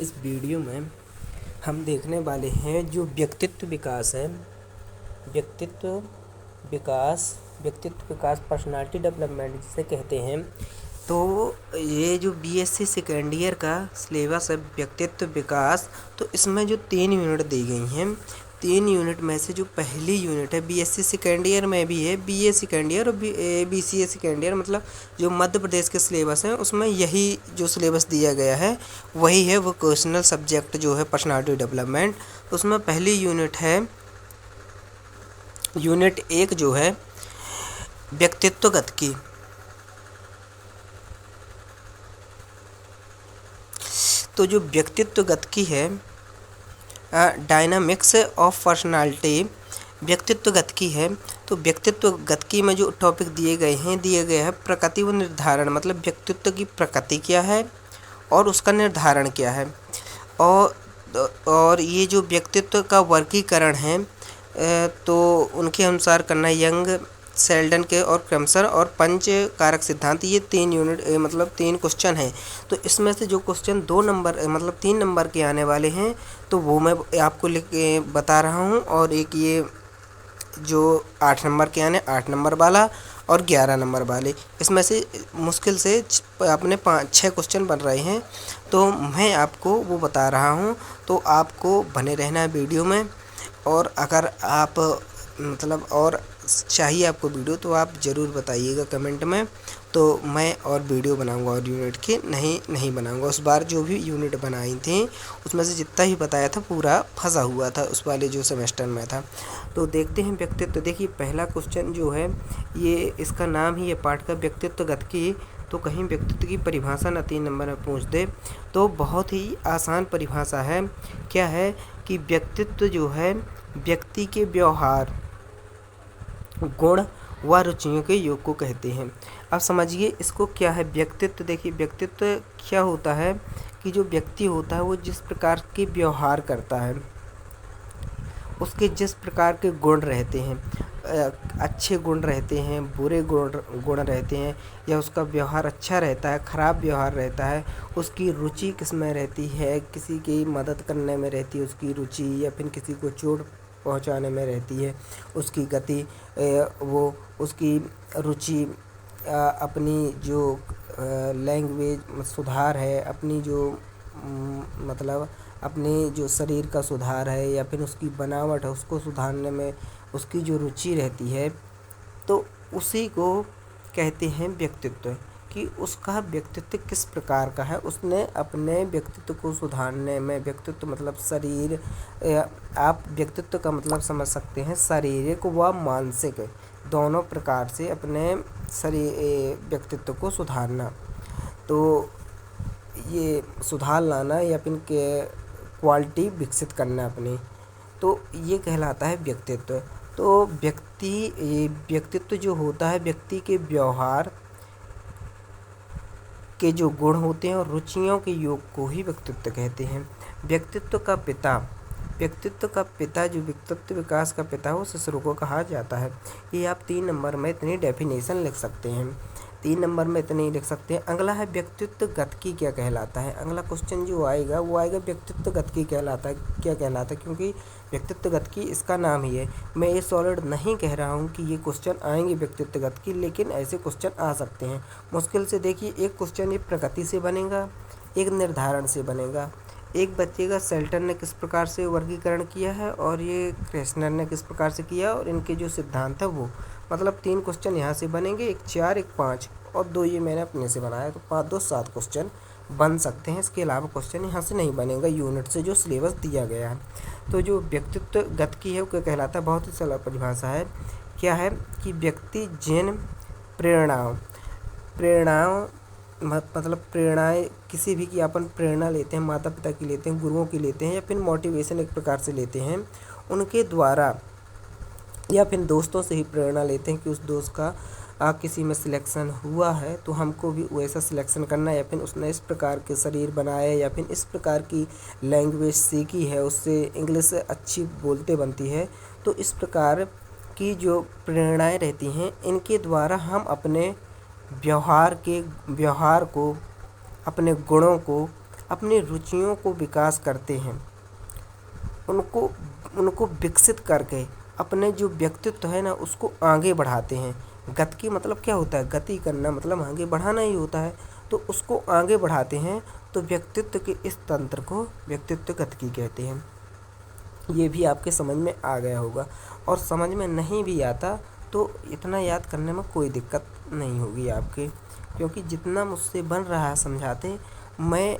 इस वीडियो में हम देखने वाले हैं जो व्यक्तित्व विकास है। व्यक्तित्व व्यक्तित्व विकास पर्सनालिटी डेवलपमेंट जिसे कहते हैं। तो ये जो बीएससी सेकेंड ईयर का सिलेबस है व्यक्तित्व विकास, तो इसमें जो 3 यूनिट दी गई हैं, 3 यूनिट में से जो पहली यूनिट है बीएससी सेकेंड ईयर में भी है, बीए सेकेंड ईयर और बीसीए सेकेंड ईयर, मतलब जो मध्य प्रदेश के सिलेबस हैं उसमें यही जो सिलेबस दिया गया है वही है। वो क्वेश्चनल सब्जेक्ट जो है पर्सनालिटी डेवलपमेंट, उसमें पहली यूनिट है यूनिट 1 जो है व्यक्तित्वगत की। तो जो व्यक्तित्वगत की है डायनामिक्स ऑफ पर्सनालिटी व्यक्तित्वगत की है। तो व्यक्तित्वगत की में जो टॉपिक दिए गए हैं प्रकृति व निर्धारण, मतलब व्यक्तित्व की प्रकृति क्या है और उसका निर्धारण क्या है। और ये जो व्यक्तित्व का वर्गीकरण है तो उनके अनुसार करना यंग, सेल्डन के और क्रमशर और पंच कारक सिद्धांत, ये 3 यूनिट मतलब 3 क्वेश्चन हैं। तो इसमें से जो क्वेश्चन 2 नंबर मतलब 3 नंबर के आने वाले हैं तो वो मैं आपको लिख के बता रहा हूँ। और एक ये जो 8 नंबर के आने 8 नंबर वाला और 11 नंबर वाले, इसमें से मुश्किल से अपने 5-6 क्वेश्चन बन रहे हैं तो मैं आपको वो बता रहा हूँ। तो आपको बने रहना है वीडियो में। और अगर आप मतलब और चाहिए आपको वीडियो तो आप ज़रूर बताइएगा कमेंट में, तो मैं और वीडियो बनाऊंगा और यूनिट की नहीं बनाऊंगा। उस बार जो भी यूनिट बनाई थी उसमें से जितना ही बताया था पूरा फंसा हुआ था उस वाले जो सेमेस्टर में था। तो देखते हैं व्यक्तित्व। देखिए पहला क्वेश्चन जो है ये इसका नाम ही है पाठ का व्यक्तित्वगत की। तो कहीं व्यक्तित्व की परिभाषा ना 3 नंबर में पूछ दे तो बहुत ही आसान परिभाषा है। क्या है कि व्यक्तित्व जो है व्यक्ति के व्यवहार, गुण व रुचियों के योग को कहते हैं। अब समझिए इसको क्या है व्यक्तित्व। देखिए व्यक्तित्व क्या होता है कि जो व्यक्ति होता है वो जिस प्रकार के व्यवहार करता है, उसके जिस प्रकार के गुण रहते हैं, अच्छे गुण रहते हैं, बुरे गुण रहते हैं, या उसका व्यवहार अच्छा रहता है, ख़राब व्यवहार रहता है, उसकी रुचि किस में रहती है, किसी की मदद करने में रहती है उसकी रुचि, या फिर किसी को चोट पहुंचाने में रहती है उसकी गति, वो उसकी रुचि अपनी जो लैंग्वेज सुधार है, अपनी जो मतलब अपने जो शरीर का सुधार है, या फिर उसकी बनावट है उसको सुधारने में उसकी जो रुचि रहती है, तो उसी को कहते हैं व्यक्तित्व। कि उसका व्यक्तित्व किस प्रकार का है, उसने अपने व्यक्तित्व को सुधारने में, व्यक्तित्व मतलब शरीर, आप व्यक्तित्व का मतलब समझ सकते हैं शारीरिक व मानसिक दोनों प्रकार से अपने शरीर व्यक्तित्व को सुधारना। तो ये सुधार लाना या फिर क्वालिटी विकसित करना अपनी, तो ये कहलाता है व्यक्तित्व। तो व्यक्तित्व जो होता है व्यक्ति के व्यवहार के जो गुण होते हैं और रुचियों के योग को ही व्यक्तित्व कहते हैं। व्यक्तित्व का पिता जो व्यक्तित्व विकास का पिता हो शिशु को कहा जाता है। ये आप 3 नंबर में इतनी डेफिनेशन लिख सकते हैं, 3 नंबर में इतने ही लिख सकते हैं। अगला है व्यक्तित्वगत की क्या कहलाता है। अगला क्वेश्चन जो आएगा वो आएगा व्यक्तित्वगत की कहलाता है क्या कहलाता है, क्योंकि व्यक्तित्वगत की इसका नाम ही है। मैं ये सॉलिड नहीं कह रहा हूँ कि ये क्वेश्चन आएंगे व्यक्तित्वगत की, लेकिन ऐसे क्वेश्चन आ सकते हैं मुश्किल से। देखिए एक क्वेश्चन ये प्रकृति से बनेगा, एक निर्धारण से बनेगा, एक बच्चे का सेल्टन ने किस प्रकार से वर्गीकरण किया है और ये क्रेस्नर ने किस प्रकार से किया, और इनके जो सिद्धांत है वो, मतलब 3 क्वेश्चन यहाँ से बनेंगे, एक 4 एक 5 और 2 ये मैंने अपने से बनाया। तो 5 2 7 क्वेश्चन बन सकते हैं। इसके अलावा क्वेश्चन यहाँ से नहीं बनेगा यूनिट से जो सिलेबस दिया गया है। तो जो व्यक्तित्वगत की है वो क्या कहलाता है, बहुत ही सरल परिभाषा है। क्या है कि व्यक्ति जिन प्रेरणाओं मतलब प्रेरणाएं किसी भी की अपन प्रेरणा लेते हैं, माता पिता की लेते हैं, गुरुओं की लेते हैं, या फिर मोटिवेशन एक प्रकार से लेते हैं उनके द्वारा, या फिर दोस्तों से ही प्रेरणा लेते हैं कि उस दोस्त का किसी में सिलेक्शन हुआ है तो हमको भी वैसा सिलेक्शन करना है, या फिर उसने इस प्रकार के शरीर बनाए, या फिर इस प्रकार की लैंग्वेज सीखी है, उससे इंग्लिश अच्छी बोलते बनती है। तो इस प्रकार की जो प्रेरणाएं रहती हैं इनके द्वारा हम अपने व्यवहार को, अपने गुणों को, अपनी रुचियों को विकास करते हैं, उनको उनको विकसित करके अपने जो व्यक्तित्व है ना उसको आगे बढ़ाते हैं। गति मतलब क्या होता है? गति करना मतलब आगे बढ़ाना ही होता है। तो उसको आगे बढ़ाते हैं, तो व्यक्तित्व के इस तंत्र को व्यक्तित्व गतिकी कहते हैं। ये भी आपके समझ में आ गया होगा। और समझ में नहीं भी आता तो इतना याद करने में कोई दिक्कत नहीं होगी आपके, क्योंकि जितना मुझसे बन रहा है समझाते, मैं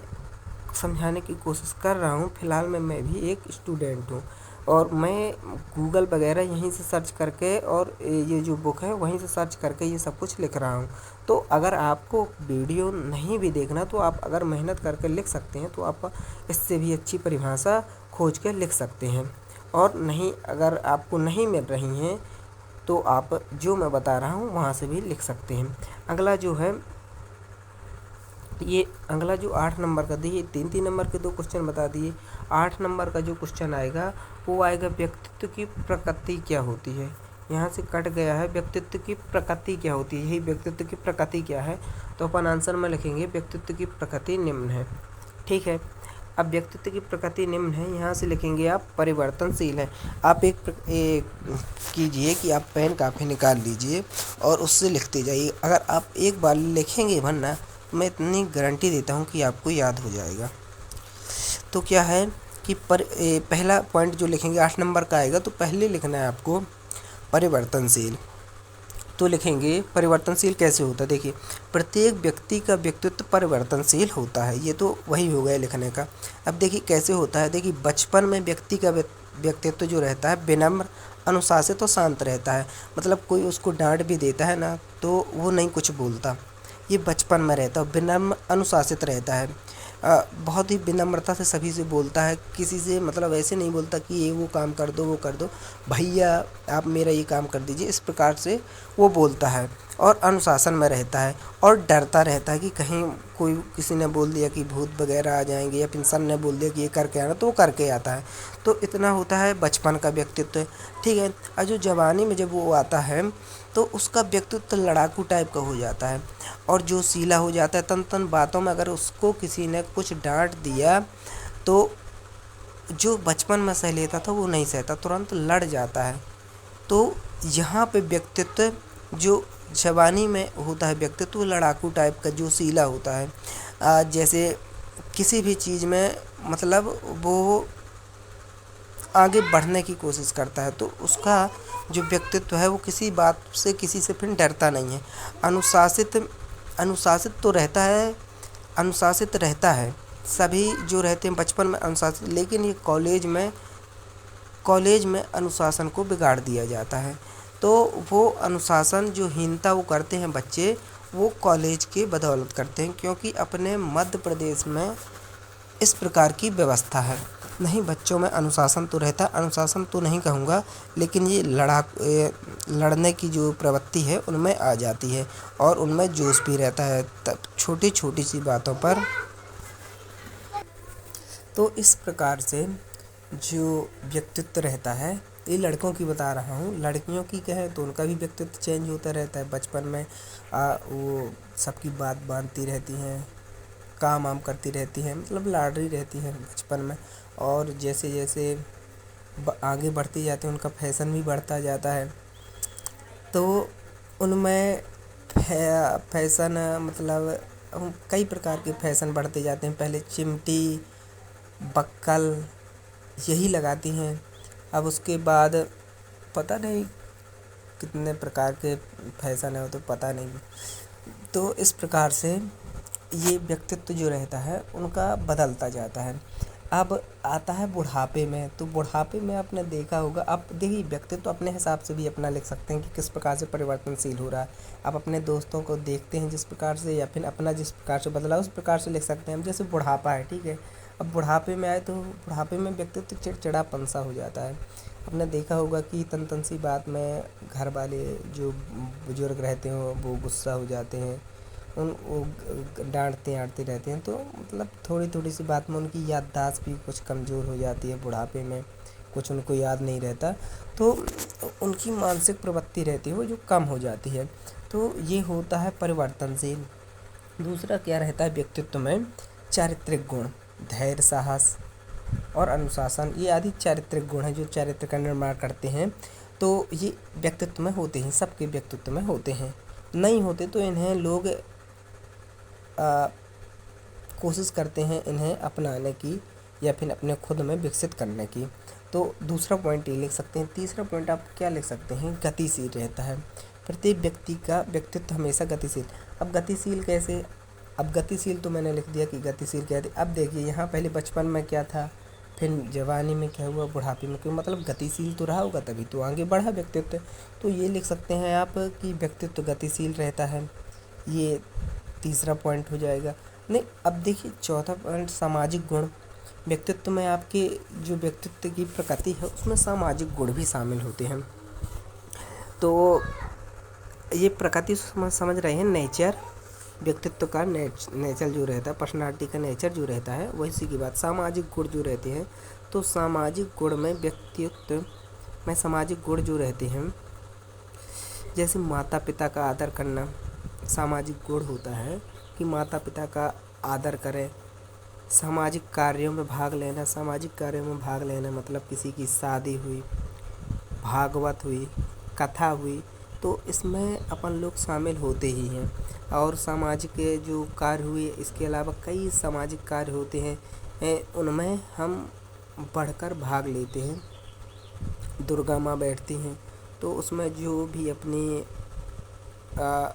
समझाने की कोशिश कर रहा हूँ। फ़िलहाल में मैं भी एक स्टूडेंट हूँ और मैं गूगल वगैरह यहीं से सर्च करके और ये जो बुक है वहीं से सर्च करके ये सब कुछ लिख रहा हूँ। तो अगर आपको वीडियो नहीं भी देखना तो आप अगर मेहनत करके लिख सकते हैं तो आप इससे भी अच्छी परिभाषा खोज के लिख सकते हैं। और नहीं, अगर आपको नहीं मिल रही हैं तो आप जो मैं बता रहा हूँ वहाँ से भी लिख सकते हैं। अगला जो है, ये अगला जो 8 नंबर का दिए, 3-3 नंबर के 2 क्वेश्चन बता दिए। 8 नंबर का जो क्वेश्चन आएगा वो आएगा व्यक्तित्व की प्रकृति क्या होती है। यहाँ से कट गया है, व्यक्तित्व की प्रकृति क्या होती है, यही व्यक्तित्व की प्रकृति क्या है। तो अपन आंसर में लिखेंगे व्यक्तित्व की प्रकृति निम्न है। ठीक है, अब व्यक्तित्व की प्रकृति निम्न है, यहाँ से लिखेंगे आप परिवर्तनशील है। आप एक कीजिए कि आप पेन कापी निकाल लीजिए और उससे लिखते जाइए। अगर आप एक बार लिखेंगे वरना मैं इतनी गारंटी देता हूँ कि आपको याद हो जाएगा। तो क्या है कि पहला पॉइंट जो लिखेंगे 8 नंबर का आएगा, तो पहले लिखना है आपको परिवर्तनशील। तो लिखेंगे परिवर्तनशील कैसे होता है। देखिए, प्रत्येक व्यक्ति का व्यक्तित्व परिवर्तनशील होता है, ये तो वही हो गया लिखने का। अब देखिए कैसे होता है। देखिए, बचपन में व्यक्ति का व्यक्तित्व जो रहता है विनम्र, अनुशासित और शांत रहता है। मतलब कोई उसको डांट भी देता है ना तो वो नहीं कुछ बोलता, ये बचपन में रहता है। विनम्र अनुशासित रहता है, बहुत ही विनम्रता से सभी से बोलता है। किसी से मतलब ऐसे नहीं बोलता कि ये वो काम कर दो, वो कर दो, भैया आप मेरा ये काम कर दीजिए, इस प्रकार से वो बोलता है। और अनुशासन में रहता है और डरता रहता है कि कहीं कोई किसी ने बोल दिया कि भूत वगैरह आ जाएंगे या फिर सन ने बोल दिया कि ये करके आना, तो वो करके आता है। तो इतना होता है बचपन का व्यक्तित्व। ठीक है, और जो जवानी में जब वो आता है तो उसका व्यक्तित्व लड़ाकू टाइप का हो जाता है और जो सीला हो जाता है। तन तन बातों में अगर उसको किसी ने कुछ डांट दिया तो जो बचपन में सह लेता था वो नहीं सहता, तुरंत लड़ जाता है। तो यहाँ पे व्यक्तित्व जो जवानी में होता है व्यक्तित्व लड़ाकू टाइप का, जो सीला होता है। जैसे किसी भी चीज़ में मतलब वो आगे बढ़ने की कोशिश करता है, तो उसका जो व्यक्तित्व है वो किसी बात से किसी से फिर डरता नहीं है। अनुशासित तो रहता है, अनुशासित रहता है, सभी जो रहते हैं बचपन में अनुशासित, लेकिन ये कॉलेज में अनुशासन को बिगाड़ दिया जाता है। तो वो अनुशासन जो हीनता वो करते हैं बच्चे, वो कॉलेज के बदौलत करते हैं, क्योंकि अपने मध्य प्रदेश में इस प्रकार की व्यवस्था है। नहीं, बच्चों में अनुशासन तो रहता है, अनुशासन तो नहीं कहूँगा, लेकिन ये लड़ने की जो प्रवृत्ति है उनमें आ जाती है और उनमें जोश भी रहता है तब छोटी छोटी सी बातों पर। तो इस प्रकार से जो व्यक्तित्व रहता है, ये लड़कों की बता रहा हूँ। लड़कियों की कहें तो उनका भी व्यक्तित्व चेंज होता रहता है। बचपन में वो सबकी बात मानती रहती हैं, काम वाम करती रहती हैं, मतलब लाडली रहती हैं बचपन में। और जैसे जैसे आगे बढ़ती जाती हैं उनका फैशन भी बढ़ता जाता है। तो उनमें फैशन मतलब कई प्रकार के फैशन बढ़ते जाते हैं। पहले चिमटी, बक्कल यही लगाती हैं, अब उसके बाद पता नहीं कितने प्रकार के फैशन है, वो तो पता नहीं। तो इस प्रकार से ये व्यक्तित्व जो रहता है उनका बदलता जाता है। अब आता है बुढ़ापे में, तो बुढ़ापे में आपने देखा होगा। आप देखिए, व्यक्तित्व अपने हिसाब से भी अपना लिख सकते हैं कि किस प्रकार से परिवर्तनशील हो रहा है। आप अपने दोस्तों को देखते हैं जिस प्रकार से, या फिर अपना जिस प्रकार से बदला उस प्रकार से लिख सकते हैं। जैसे बुढ़ापा है, ठीक है, अब बुढ़ापे में आए तो बुढ़ापे में व्यक्तित्व चिड़चिड़ापन सा हो जाता है। आपने देखा होगा कि तन सी बात में घर वाले जो बुजुर्ग रहते हैं वो गुस्सा हो जाते हैं, वो डांटते रहते हैं। तो मतलब थोड़ी थोड़ी सी बात में उनकी याददाश्त भी कुछ कमज़ोर हो जाती है बुढ़ापे में, कुछ उनको याद नहीं रहता, तो उनकी मानसिक प्रवृत्ति रहती है वो जो कम हो जाती है। तो ये होता है परिवर्तनशील। दूसरा क्या रहता है व्यक्तित्व में, चारित्रिक गुण। धैर्य, साहस और अनुशासन, ये आदि चारित्रिक गुण हैं जो चरित्र का निर्माण करते हैं। तो ये व्यक्तित्व में होते हैं, सबके व्यक्तित्व में होते हैं। नहीं होते तो इन्हें लोग कोशिश करते हैं इन्हें अपनाने की या फिर अपने खुद में विकसित करने की। तो दूसरा पॉइंट ये लिख सकते हैं। तीसरा पॉइंट आप क्या लिख सकते हैं, गतिशील रहता है। प्रत्येक व्यक्ति का व्यक्तित्व हमेशा गतिशील। अब गतिशील कैसे, अब गतिशील तो मैंने लिख दिया कि गतिशील क्या है। अब देखिए यहाँ पहले बचपन में क्या था, फिर जवानी में क्या हुआ, बुढ़ापे में क्यों, मतलब गतिशील तो रहा होगा तभी तो आगे बढ़ा व्यक्तित्व। तो ये लिख सकते हैं आप कि व्यक्तित्व गतिशील रहता है। ये तीसरा पॉइंट हो जाएगा। नहीं, अब देखिए चौथा पॉइंट, सामाजिक गुण। व्यक्तित्व में आपके जो व्यक्तित्व की प्रकृति है उसमें सामाजिक गुण भी शामिल होते हैं। तो ये प्रकृति समझ रहे हैं, नेचर, व्यक्तित्व का नेचर जो रहता है, पर्सनालिटी का नेचर जो रहता है वैसी की बात। सामाजिक गुण जो रहते हैं, तो सामाजिक गुण में व्यक्तित्व में सामाजिक गुण जो रहते हैं, जैसे माता पिता का आदर करना सामाजिक गुण होता है कि माता पिता का आदर करें। सामाजिक कार्यों में भाग लेना, सामाजिक कार्यों में भाग लेना मतलब किसी की शादी हुई, भागवत हुई, कथा हुई, तो इसमें अपन लोग शामिल होते ही हैं। और सामाजिक जो कार्य हुए, इसके अलावा कई सामाजिक कार्य होते हैं, उनमें हम बढ़कर भाग लेते हैं। दुर्गा माँ बैठती हैं तो उसमें जो भी अपनी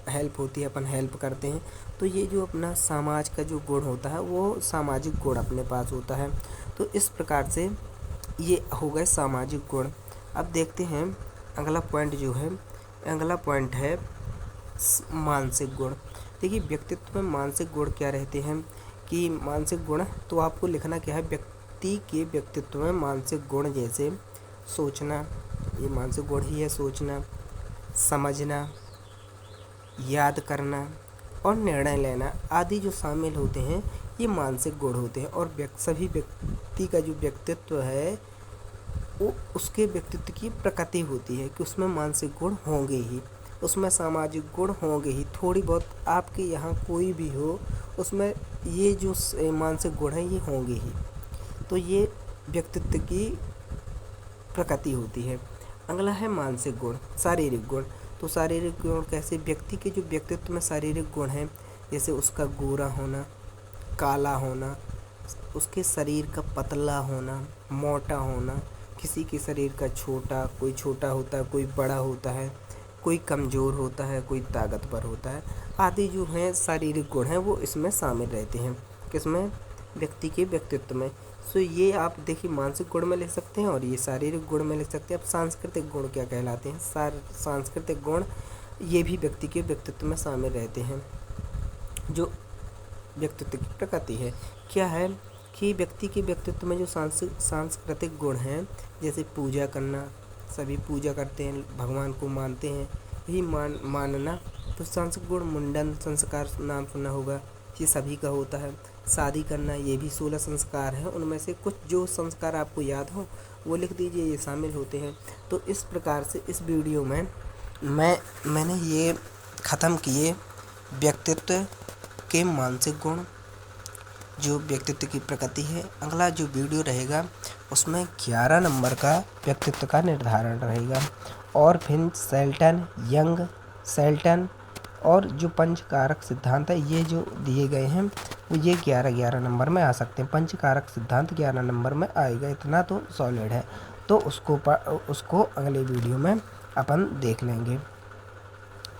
हेल्प होती है अपन हेल्प करते हैं। तो ये जो अपना समाज का जो गुण होता है वो सामाजिक गुण अपने पास होता है। तो इस प्रकार से ये हो गए सामाजिक गुण। अब देखते हैं अगला पॉइंट जो है, अगला पॉइंट है मानसिक गुण। देखिए व्यक्तित्व में मानसिक गुण क्या रहते हैं कि मानसिक गुण, तो आपको लिखना क्या है, व्यक्ति के व्यक्तित्व में मानसिक गुण जैसे सोचना, ये मानसिक गुण ही है, सोचना, समझना, याद करना और निर्णय लेना आदि जो शामिल होते हैं ये मानसिक गुण होते हैं। और सभी व्यक्ति का जो व्यक्तित्व है वो उसके व्यक्तित्व की प्रकृति होती है कि उसमें मानसिक गुण होंगे ही, उसमें सामाजिक गुण होंगे ही। थोड़ी बहुत आपके यहाँ कोई भी हो उसमें ये जो मानसिक गुण हैं ये होंगे ही। तो ये व्यक्तित्व की प्रकृति होती है। अगला है मानसिक गुण, शारीरिक गुण। तो शारीरिक गुण कैसे, व्यक्ति के जो व्यक्तित्व में शारीरिक गुण हैं जैसे उसका गोरा होना, काला होना, उसके शरीर का पतला होना, मोटा होना, किसी के शरीर का छोटा, कोई छोटा होता है, कोई बड़ा होता है, कोई कमज़ोर होता है, कोई ताकतवर होता है, आदि जो हैं शारीरिक गुण हैं वो इसमें शामिल रहते हैं। किसमें, व्यक्ति के व्यक्तित्व में। सो ये आप देखिए मानसिक गुण में लिख सकते हैं और ये शारीरिक गुण में लिख सकते हैं। अब सांस्कृतिक गुण क्या कहलाते हैं, सांस्कृतिक गुण ये भी व्यक्ति के व्यक्तित्व में शामिल रहते हैं। जो व्यक्तित्व की प्रकृति है क्या है कि व्यक्ति के व्यक्तित्व में जो सांस्कृतिक गुण हैं जैसे पूजा करना, सभी पूजा करते हैं, भगवान को मानते हैं, यही मानना। तो सांस्कृतिक गुण, मुंडन संस्कार नाम सुना होगा, ये सभी का होता है। शादी करना, ये भी 16 संस्कार हैं, उनमें से कुछ जो संस्कार आपको याद हो वो लिख दीजिए, ये शामिल होते हैं। तो इस प्रकार से इस वीडियो में मैंने ये ख़त्म किए व्यक्तित्व के मानसिक गुण, जो व्यक्तित्व की प्रकृति है। अगला जो वीडियो रहेगा उसमें 11 नंबर का व्यक्तित्व का निर्धारण रहेगा और फिर शेल्टन, यंग, शेल्टन और जो पंचकारक सिद्धांत है ये जो दिए गए हैं वो ये 11 नंबर में आ सकते हैं। पंचकारक सिद्धांत 11 नंबर में आएगा, इतना तो सॉलिड है। तो उसको अगले वीडियो में अपन देख लेंगे।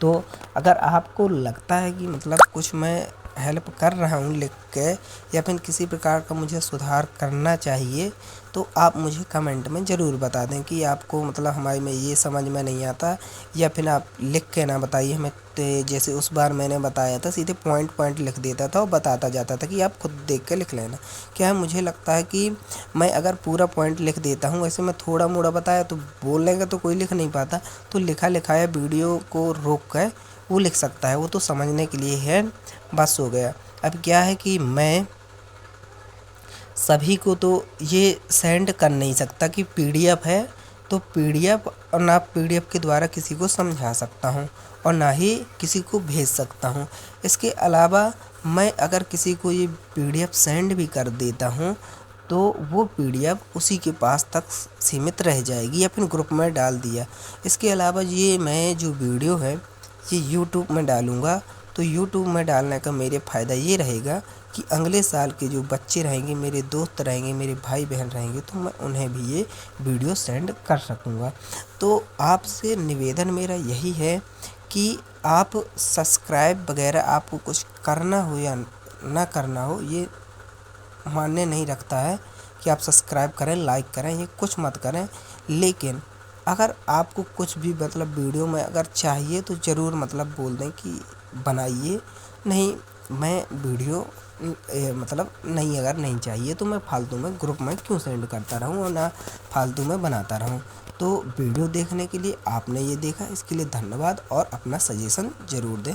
तो अगर आपको लगता है कि मतलब कुछ मैं हेल्प कर रहा हूँ लिख के या फिर किसी प्रकार का मुझे सुधार करना चाहिए तो आप मुझे कमेंट में ज़रूर बता दें कि आपको मतलब हमारे में ये समझ में नहीं आता, या फिर आप लिख के ना बताइए हमें। जैसे उस बार मैंने बताया था सीधे पॉइंट लिख देता था और बताता जाता था कि आप खुद देख के लिख लेना। क्या है, मुझे लगता है कि मैं अगर पूरा पॉइंट लिख देता हूँ, वैसे मैं थोड़ा मोड़ा बताया तो बोलेगा तो कोई लिख नहीं पाता, तो लिखा लिखाया वीडियो को रोक कर वो लिख सकता है, वो तो समझने के लिए है, बस हो गया। अब क्या है कि मैं सभी को तो ये सेंड कर नहीं सकता कि PDF है तो PDF, और ना PDF के द्वारा किसी को समझा सकता हूँ और ना ही किसी को भेज सकता हूँ। इसके अलावा मैं अगर किसी को ये PDF सेंड भी कर देता हूँ तो वो PDF उसी के पास तक सीमित रह जाएगी या फिर ग्रुप में डाल दिया। इसके अलावा ये मैं जो वीडियो है ये यूट्यूब में डालूँगा, तो यूट्यूब में डालने का मेरे फ़ायदा ये रहेगा कि अगले साल के जो बच्चे रहेंगे, मेरे दोस्त रहेंगे, मेरे भाई बहन रहेंगे, तो मैं उन्हें भी ये वीडियो सेंड कर सकूँगा। तो आपसे निवेदन मेरा यही है कि आप सब्सक्राइब वगैरह आपको कुछ करना हो या ना करना हो, ये मायने नहीं रखता है कि आप सब्सक्राइब करें, लाइक करें, ये कुछ मत करें। लेकिन अगर आपको कुछ भी मतलब वीडियो में अगर चाहिए तो ज़रूर मतलब बोल दें कि बनाइए। नहीं, मैं वीडियो मतलब नहीं, अगर नहीं चाहिए तो मैं फालतू में ग्रुप में क्यों सेंड करता रहूं और ना फालतू में बनाता रहूं। तो वीडियो देखने के लिए आपने ये देखा, इसके लिए धन्यवाद और अपना सजेशन ज़रूर दें।